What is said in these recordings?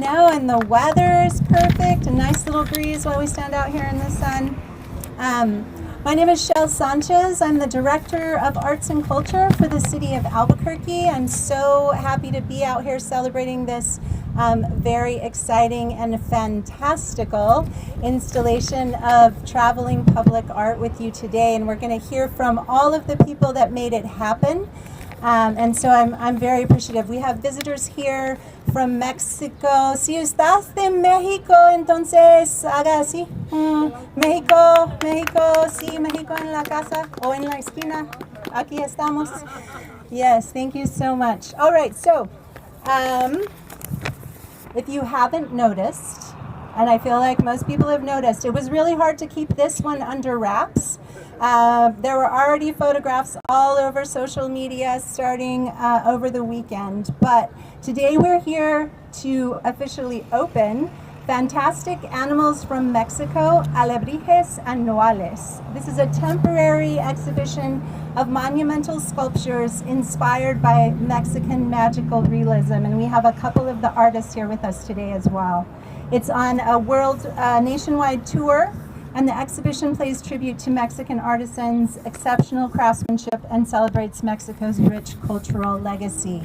know, and the weather is perfect. A nice little breeze while we stand out here in the sun. My name is Shelle Sanchez. I'm the Director of Arts and Culture for the city of Albuquerque. I'm so happy to be out here celebrating this very exciting and fantastical installation of traveling public art with you today. And we're going to hear from all of the people that made it happen. And so I'm very appreciative. We have visitors here from Mexico. Si estás de México, entonces haga así. México, sí, México en la casa o en la esquina. Aquí estamos. Yes, thank you so much. All right, so if you haven't noticed, and I feel like most people have noticed, it was really hard to keep this one under wraps. There were already photographs all over social media starting over the weekend, but today we're here to officially open Fantastic Animals from Mexico, Alebrijes and Nahuales. This is a temporary exhibition of monumental sculptures inspired by Mexican magical realism, and we have a couple of the artists here with us today as well. It's on a nationwide tour, and the exhibition pays tribute to Mexican artisans' exceptional craftsmanship and celebrates Mexico's rich cultural legacy.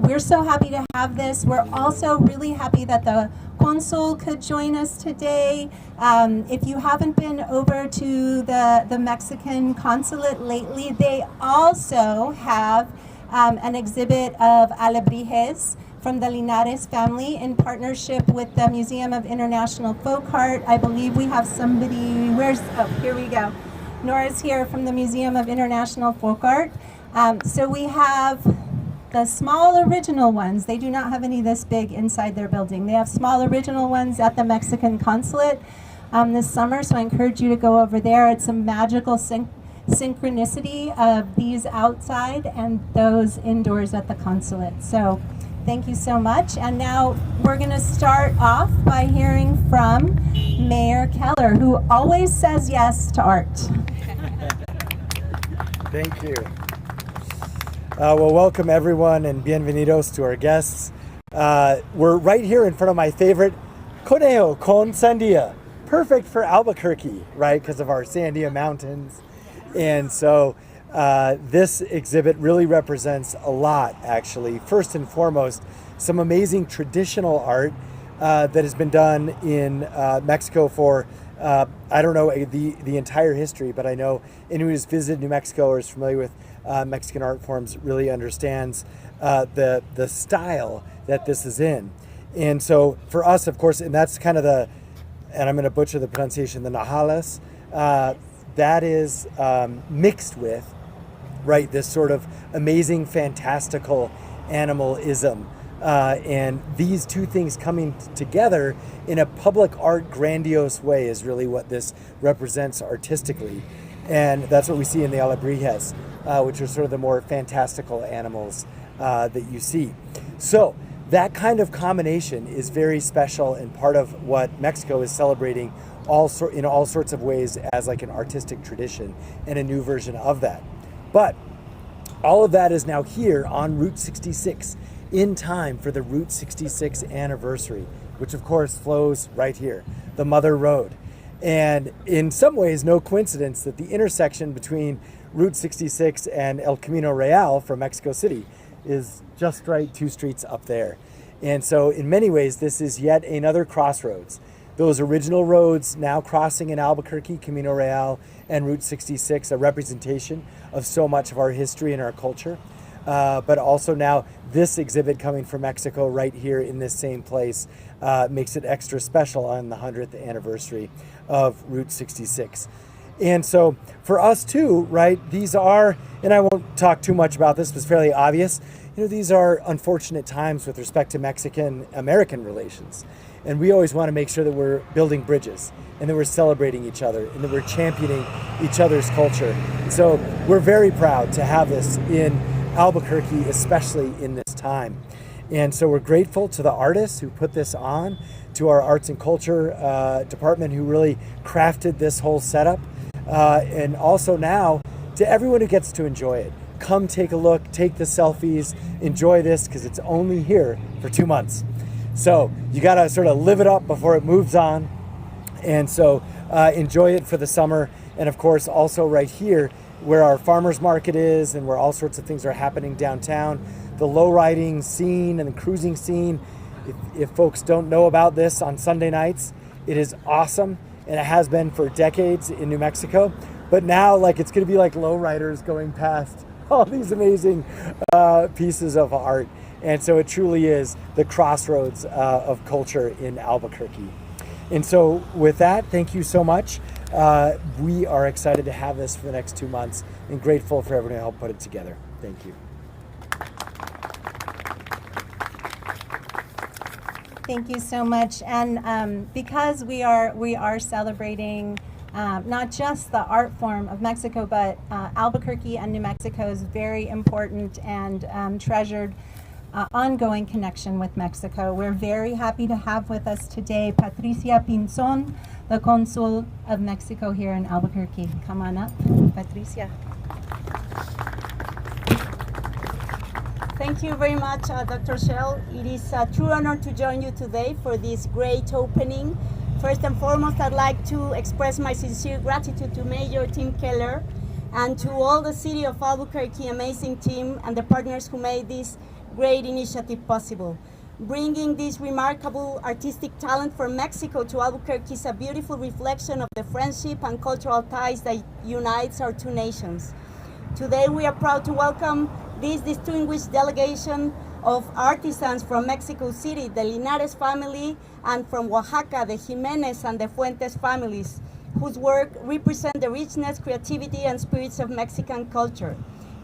We're so happy to have this. We're also really happy that the Consul could join us today. If you haven't been over to the Mexican consulate lately, they also have an exhibit of Alebrijes from the Linares family in partnership with the Museum of International Folk Art. I believe we have somebody, here we go. Nora's here from the Museum of International Folk Art. So we have the small original ones. They do not have any this big inside their building. They have small original ones at the Mexican consulate this summer, so I encourage you to go over there. It's a magical synchronicity of these outside and those indoors at the consulate. So thank you so much. And now we're going to start off by hearing from Mayor Keller, who always says yes to art. Thank you. Well, welcome everyone and bienvenidos to our guests. We're right here in front of my favorite Conejo con Sandia. Perfect for Albuquerque, right? Because of our Sandia Mountains. And so this exhibit really represents a lot, actually. First and foremost, some amazing traditional art that has been done in Mexico for, I don't know the entire history, but I know anyone who's visited New Mexico or is familiar with Mexican art forms really understands the style that this is in. And so for us, of course, and that's kind of and I'm going to butcher the pronunciation, the Nahuales, that is mixed with, right, this sort of amazing, fantastical animalism. And these two things coming together in a public art grandiose way is really what this represents artistically. And that's what we see in the Alebrijes, which are sort of the more fantastical animals that you see. So that kind of combination is very special and part of what Mexico is celebrating in all sorts of ways as like an artistic tradition and a new version of that. But all of that is now here on Route 66 in time for the Route 66 anniversary, which of course flows right here, the Mother Road. And in some ways, no coincidence that the intersection between Route 66 and El Camino Real from Mexico City is just right 2 streets up there. And so in many ways, this is yet another crossroads. Those original roads now crossing in Albuquerque, Camino Real and Route 66, a representation of so much of our history and our culture. But also now this exhibit coming from Mexico right here in this same place makes it extra special on the 100th anniversary of Route 66. And so for us too, right, these are, and I won't talk too much about this, but it's fairly obvious, these are unfortunate times with respect to Mexican-American relations. And we always want to make sure that we're building bridges and that we're celebrating each other and that we're championing each other's culture. So we're very proud to have this in Albuquerque, especially in this time. And so we're grateful to the artists who put this on, to our arts and culture department who really crafted this whole setup, and also now to everyone who gets to enjoy it. Come take a look, take the selfies, enjoy this, because it's only here for 2 months. So you got to sort of live it up before it moves on. And so enjoy it for the summer. And of course, also right here where our farmers market is and where all sorts of things are happening downtown, the low riding scene and the cruising scene. If folks don't know about this on Sunday nights, it is awesome. And it has been for decades in New Mexico. But now, like, it's going to be like lowriders going past all these amazing pieces of art. And so it truly is the crossroads of culture in Albuquerque. And so with that, thank you so much. We are excited to have this for the next 2 months and grateful for everyone who helped put it together. Thank you. Thank you so much. And because we are celebrating not just the art form of Mexico, but Albuquerque and New Mexico's very important and treasured ongoing connection with Mexico. We're very happy to have with us today Patricia Pinzón, the Consul of Mexico here in Albuquerque. Come on up, Patricia. Thank you very much, Dr. Shelle. It is a true honor to join you today for this great opening. First and foremost, I'd like to express my sincere gratitude to Mayor Tim Keller and to all the City of Albuquerque amazing team and the partners who made this great initiative possible. Bringing this remarkable artistic talent from Mexico to Albuquerque is a beautiful reflection of the friendship and cultural ties that unites our two nations. Today we are proud to welcome this distinguished delegation of artisans from Mexico City, the Linares family, and from Oaxaca, the Jimenez and the Fuentes families, whose work represent the richness, creativity, and spirits of Mexican culture.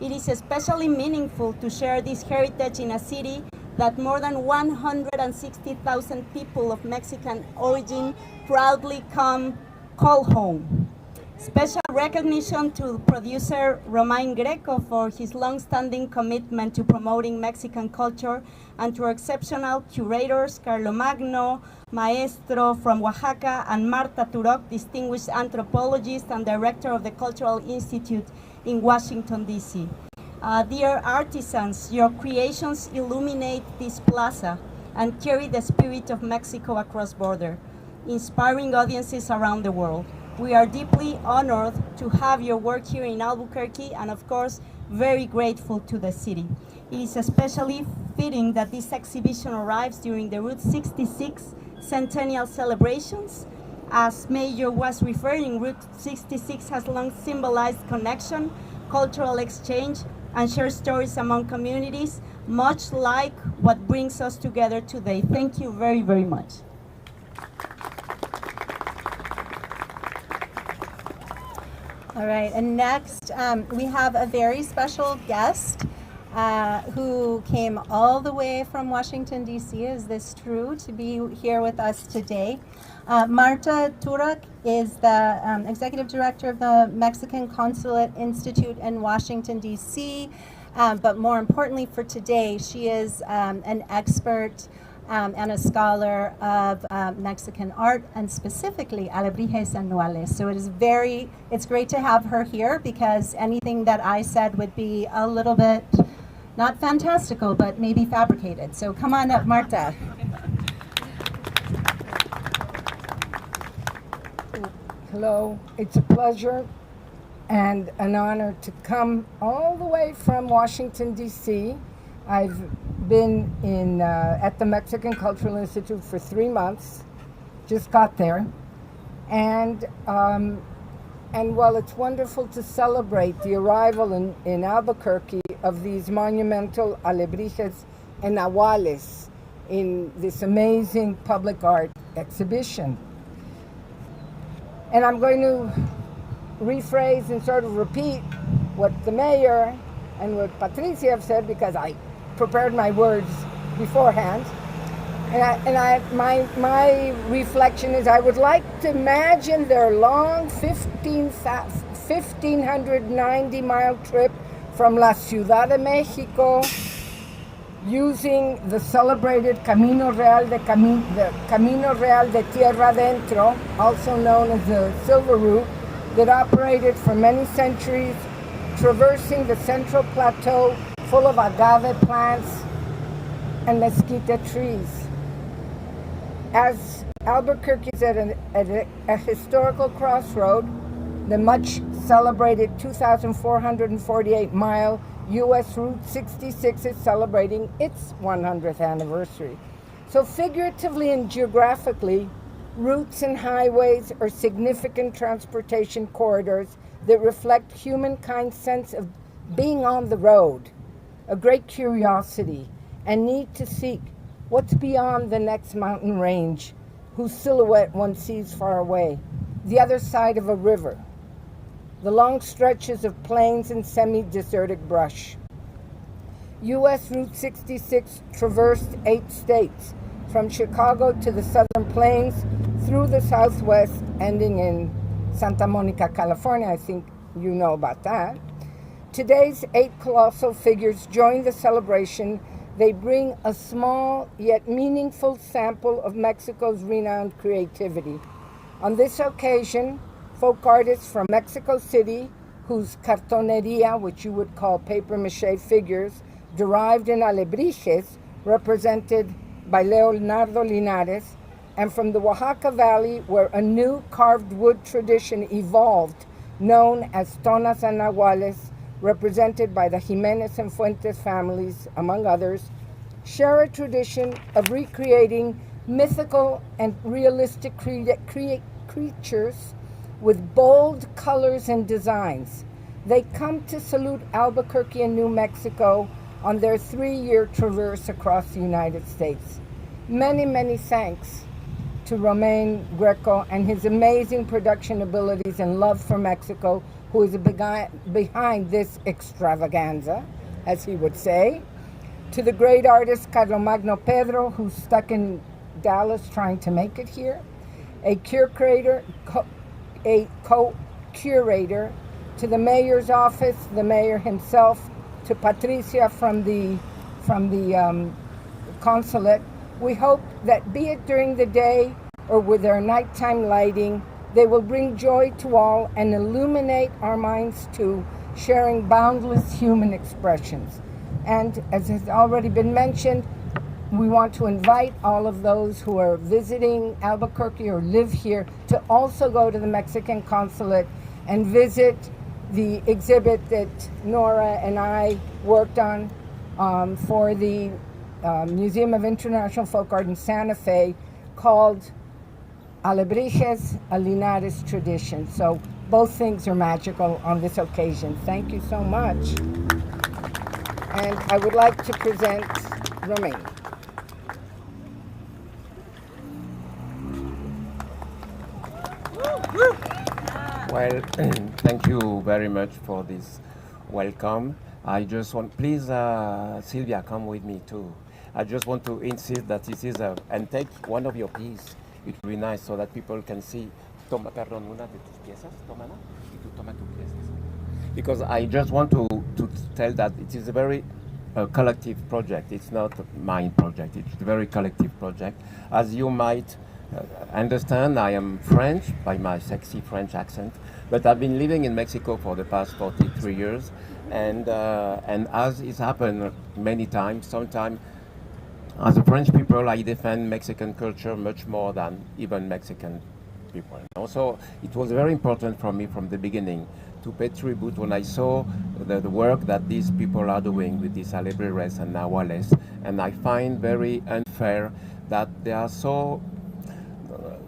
It is especially meaningful to share this heritage in a city that more than 160,000 people of Mexican origin proudly call home. Special recognition to producer Romain Greco for his long-standing commitment to promoting Mexican culture, and to our exceptional curators, Carlomagno, Maestro from Oaxaca, and Marta Turok, distinguished anthropologist and director of the Cultural Institute in Washington, D.C. Dear artisans, your creations illuminate this plaza and carry the spirit of Mexico across border, inspiring audiences around the world. We are deeply honored to have your work here in Albuquerque, and of course, very grateful to the city. It is especially fitting that this exhibition arrives during the Route 66 centennial celebrations. As Mayor was referring, Route 66 has long symbolized connection, cultural exchange, and shared stories among communities, much like what brings us together today. Thank you very, very much. All right, and next we have a very special guest who came all the way from Washington, D.C., is this true, to be here with us today. Marta Turok is the Executive Director of the Mexican Consulate Institute in Washington, D.C., but more importantly for today, she is an expert and a scholar of Mexican art, and specifically Alebrijes and Nahuales. So it's great to have her here, because anything that I said would be a little bit, not fantastical, but maybe fabricated. So come on up, Marta. Hello, it's a pleasure and an honor to come all the way from Washington, D.C. I've been at the Mexican Cultural Institute for 3 months, just got there, and while it's wonderful to celebrate the arrival in Albuquerque of these monumental Alebrijes and Nahuales in this amazing public art exhibition. And I'm going to rephrase and sort of repeat what the mayor and what Patricia have said, because I prepared my words beforehand. My reflection is, I would like to imagine their long 1,590-mile trip from La Ciudad de Mexico, using the celebrated Camino Real de Tierra Adentro, also known as the Silver Route, that operated for many centuries, traversing the Central Plateau full of agave plants and mesquite trees. As Albuquerque is at a historical crossroad, the much celebrated 2,448-mile U.S. Route 66 is celebrating its 100th anniversary. So figuratively and geographically, routes and highways are significant transportation corridors that reflect humankind's sense of being on the road, a great curiosity, and need to seek what's beyond the next mountain range, whose silhouette one sees far away, the other side of a river, the long stretches of plains and semi-desertic brush. U.S. Route 66 traversed 8 states, from Chicago to the Southern Plains, through the Southwest, ending in Santa Monica, California. I think you know about that. Today's 8 colossal figures join the celebration. They bring a small yet meaningful sample of Mexico's renowned creativity. On this occasion, folk artists from Mexico City, whose cartoneria, which you would call papier-mâché figures, derived in Alebrijes, represented by Leonardo Linares, and from the Oaxaca Valley, where a new carved wood tradition evolved, known as Tonas and Nahuales, represented by the Jimenez and Fuentes families, among others, share a tradition of recreating mythical and realistic creatures with bold colors and designs. They come to salute Albuquerque and New Mexico on their 3-year traverse across the United States. Many, many thanks to Romain, Greco, and his amazing production abilities and love for Mexico, who is behind this extravaganza, as he would say. To the great artist Carlomagno Pedro, who's stuck in Dallas trying to make it here. A co-curator. To the mayor's office, the mayor himself. To Patricia from the consulate. We hope that, be it during the day or with their nighttime lighting, they will bring joy to all and illuminate our minds to sharing boundless human expressions. And as has already been mentioned, we want to invite all of those who are visiting Albuquerque or live here to also go to the Mexican consulate and visit the exhibit that Nora and I worked on for the Museum of International Folk Art in Santa Fe, called Alebrijes, a Linares tradition. So both things are magical on this occasion. Thank you so much. And I would like to present Romain. Well, thank you very much for this welcome. I just want, please, Silvia, come with me too. I just want to insist that this is and take one of your pieces. It will be nice so that people can see. Toma, perdón, una de tus piezas, tómala, y tú toma tu pieza. Because I just want to tell that it is a very collective project. It's not my project. It's a very collective project. As you might understand, I am French by my sexy French accent, but I've been living in Mexico for the past 43 years, and as it's happened many times, sometimes as a French people, I defend Mexican culture much more than even Mexican people. Also, it was very important for me from the beginning to pay tribute when I saw the work that these people are doing with these Alebrijes and Nahuales, and I find very unfair that they are so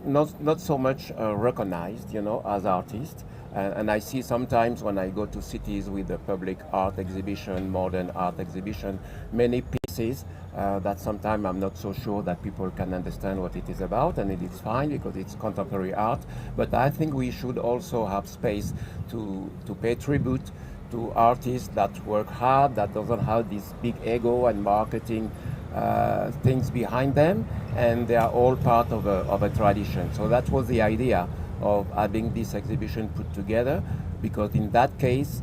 not so much recognized, you know, as artists. And I see sometimes when I go to cities with a public art exhibition, modern art exhibition, many pieces that sometimes I'm not so sure that people can understand what it is about, and it is fine because it's contemporary art. But I think we should also have space to pay tribute to artists that work hard, that doesn't have this big ego and marketing things behind them, and they are all part of a tradition. So that was the idea of having this exhibition put together, because in that case,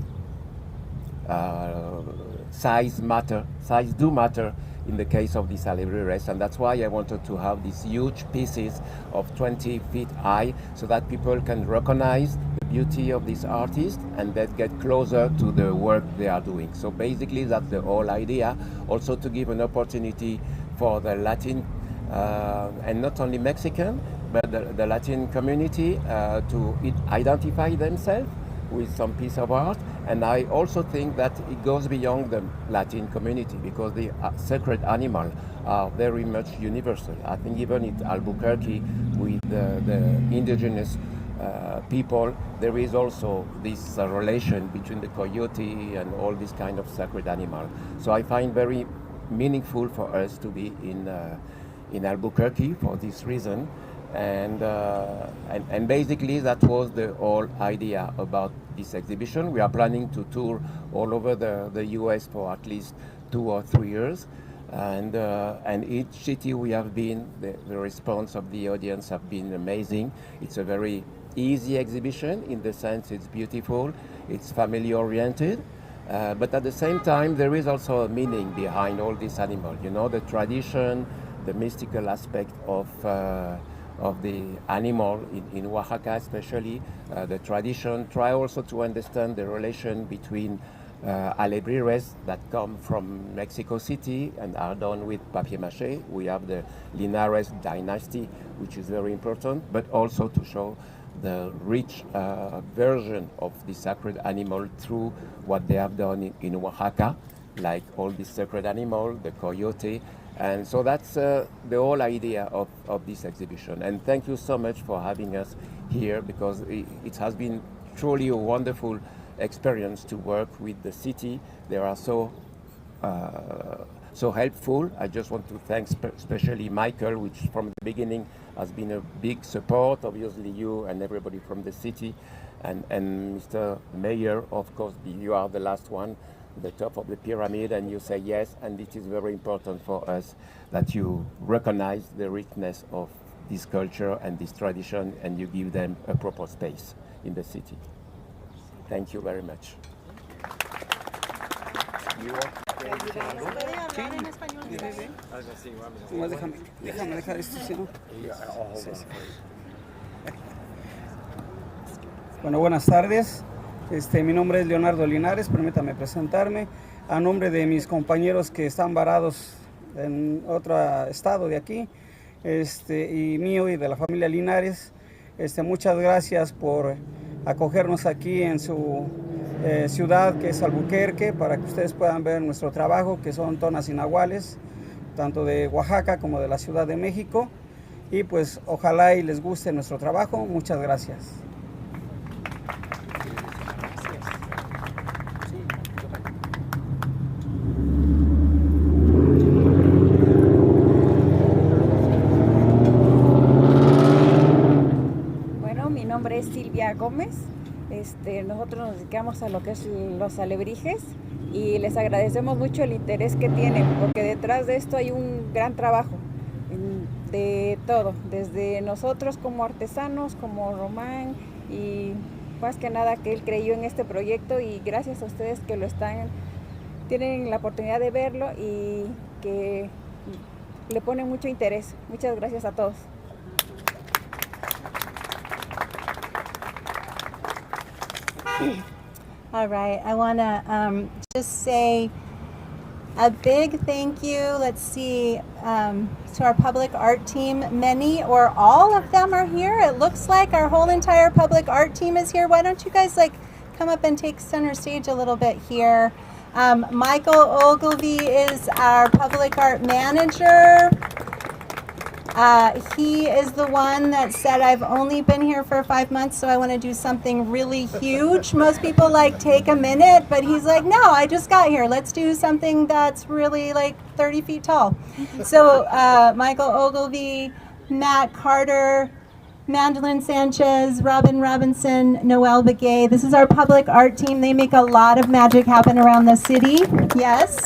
size do matter in the case of this Alebrijes, and that's why I wanted to have these huge pieces of 20 feet high so that people can recognize the beauty of this artist and then get closer to the work they are doing. So basically that's the whole idea, also to give an opportunity for the Latin and not only Mexican, but the Latin community to identify themselves with some piece of art. And I also think that it goes beyond the Latin community, because the sacred animals are very much universal. I think even in Albuquerque, with the indigenous people, there is also this relation between the coyote and all these kind of sacred animals. So I find very meaningful for us to be in Albuquerque for this reason. And basically that was the whole idea about this exhibition. We are planning to tour all over the US for at least 2 or 3 years. And each city we have been, the response of the audience have been amazing. It's a very easy exhibition in the sense it's beautiful, it's family oriented, but at the same time there is also a meaning behind all these animals. You know, the tradition, the mystical aspect of the animal in Oaxaca especially, the tradition. Try also to understand the relation between Alebrijes that come from Mexico City and are done with papier-mâché. We have the Linares dynasty, which is very important, but also to show the rich version of the sacred animal through what they have done in Oaxaca, like all the sacred animal, the coyote. And so that's the whole idea of this exhibition. And thank you so much for having us here, because it has been truly a wonderful experience to work with the city. They are so helpful. I just want to thank especially Michael, which from the beginning has been a big support, obviously you and everybody from the city, and Mr. Mayor, of course, you are the last one, the top of the pyramid, and you say yes, and it is very important for us that you recognize the richness of this culture and this tradition, and you give them a proper space in the city. Thank you very much. Bueno, buenas tardes. Mi nombre es Leonardo Linares, permítame presentarme a nombre de mis compañeros que están varados en otro estado de aquí, y mío y de la familia Linares. Muchas gracias por acogernos aquí en su ciudad, que es Albuquerque, para que ustedes puedan ver nuestro trabajo, que son tonas y nahuales, tanto de Oaxaca como de la Ciudad de México. Y pues ojalá y les guste nuestro trabajo. Muchas gracias. Mi nombre es Silvia Gómez. Nosotros nos dedicamos a lo que es los alebrijes y les agradecemos mucho el interés que tienen, porque detrás de esto hay un gran trabajo de todo, desde nosotros como artesanos, como Romain, y más que nada que él creyó en este proyecto, y gracias a ustedes que tienen la oportunidad de verlo y que le ponen mucho interés. Muchas gracias a todos. All right, I want to just say a big thank you, let's see, to our public art team. Many or all of them are here. It looks like our whole entire public art team is here. Why don't you guys come up and take center stage a little bit here. Michael Ogilvy is our public art manager. He is the one that said, I've only been here for 5 months, so I want to do something really huge. Most people take a minute, but he's like, no, I just got here. Let's do something that's really 30 feet tall. So Michael Ogilvy, Matt Carter, Mandolin Sanchez, Robin Robinson, Noel Begay. This is our public art team. They make a lot of magic happen around the city. Yes.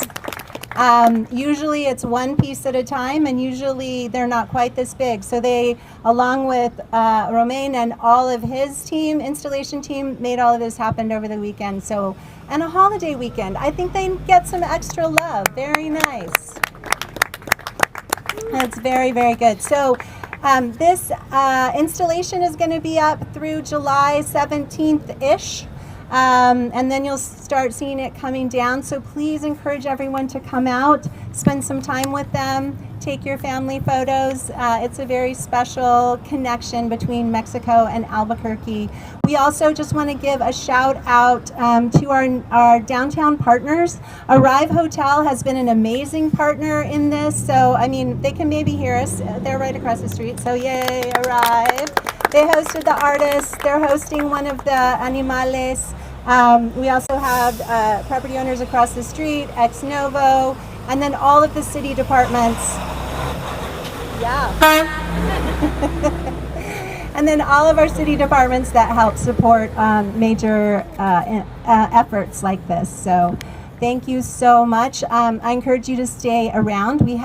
Usually it's one piece at a time, and usually they're not quite this big. So they, along with Romain and all of his team, installation team, made all of this happen over the weekend. So, and a holiday weekend. I think they get some extra love. Very nice. That's very, very good. So this installation is going to be up through July 17th-ish. And then you'll start seeing it coming down. So please encourage everyone to come out, spend some time with them, take your family photos. It's a very special connection between Mexico and Albuquerque. We also just want to give a shout out to our downtown partners. Arrive Hotel has been an amazing partner in this. So, I mean, they can maybe hear us. They're right across the street. So, yay, Arrive. They hosted the artists. They're hosting one of the animales. We also have property owners across the street, Ex Novo, and then all of the city departments. Yeah. And then all of our city departments that help support major efforts like this. So thank you so much. I encourage you to stay around. We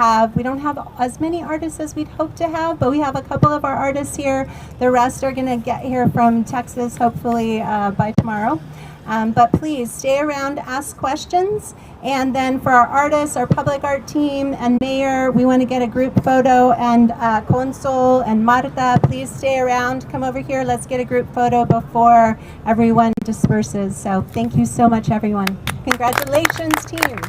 don't have as many artists as we'd hope to have, but we have a couple of our artists here. The rest are going to get here from Texas, hopefully by tomorrow. But please stay around, ask questions. And then for our artists, our public art team and mayor, we want to get a group photo. And Consul and Marta, please stay around. Come over here. Let's get a group photo before everyone disperses. So thank you so much, everyone. Congratulations, team.